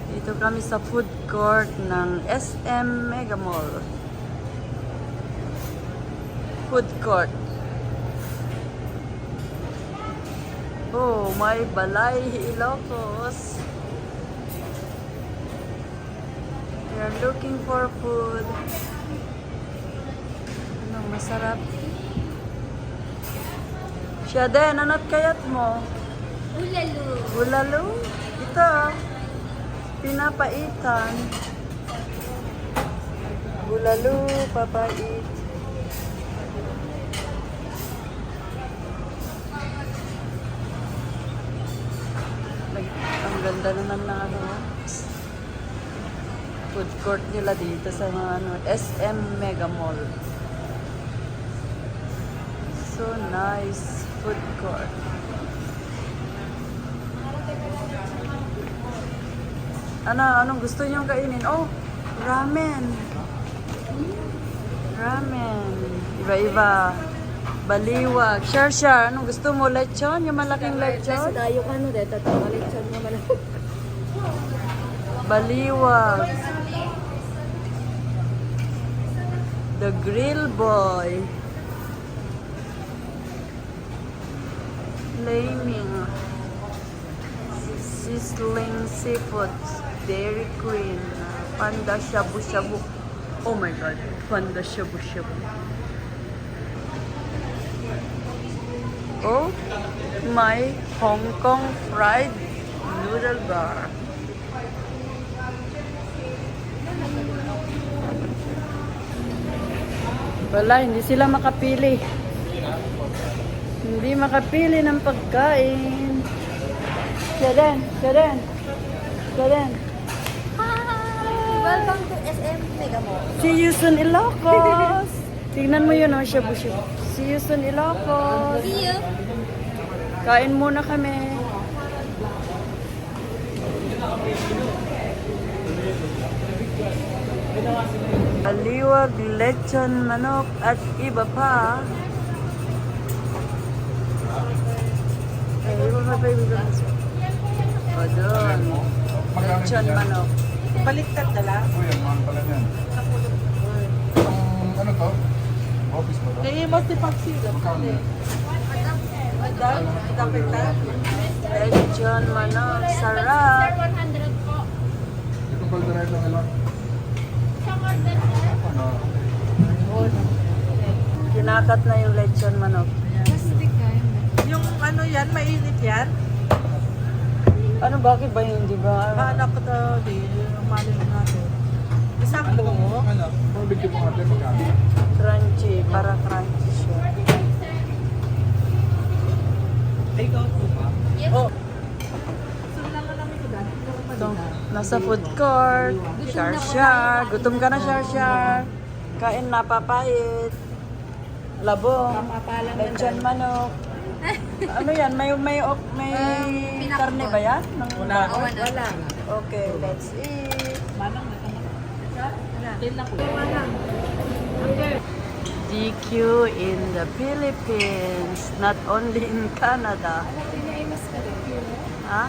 Dito kami sa food court ng SM Mega Mall. Food court. Oh, may Balay Ilocos. We are looking for food. Ano, masarap. Siya din, anot kayat mo? Ulalo. Bulalo. Ito. Pinapaitan. Bulalo, papait. Ang ganda naman na ano. Food court nila dito sa mga ano, SM Mega Mall. So nice food court. Anong gusto niyong kainin? Oh, ramen. Ramen. Iba-iba. Baliwag. Shar. Anong gusto mo? Lechon? Yung malaking lechon? Tayo ka no, dito. Tawalichan mo malaki. Baliwag. The Grill Boy. Flaming. Sizzling Seafood. Dairy Queen. Panda Shabu-Shabu. Oh my God. Panda Shabu-Shabu. Oh, my Hong Kong fried noodle bar. Wala, hindi sila makapili. Hindi makapili ng pagkain. Siya din. Welcome to SM Mega Mall. See you soon, Ilocos. Tingnan mo yun, oh, shabu-shabu. See you soon, Ilocos. See you. Kain muna kami. Baliwag, lechon, manok, at iba pa. Ay, iba pa iba. O, doon. Lechon, manok. Baliktad na lang. Uy, ang mahal pala niyan. Ano to? Office mo to? Eh, multi-paxido. Magkano? Lechon, manok, sarap. 100 po. Ito pala na ito ilan? Ano? Kinakat na yung lechon, manok. Plastic ka. Yung ano yan, mainit yan. Ano, bakit ba hindi ba? Anak ko daw, di. Yung mali natin. Isang buo. Ano? Kung bigyan mo natin magkano? Crunchy, para crunchy siya. Ikaw po ba? Yes. Oh, So, lang namin ko dati. ito, nasa food court. Shar. Gutom ka na, Shar. Kain na, papait. Labong. Papalang Lechon, manok. Ano yan? May karne ba yan? Wala. Wala. Okay, let's eat. Manang na Manang. DQ in the Philippines, not only in Canada. Ha?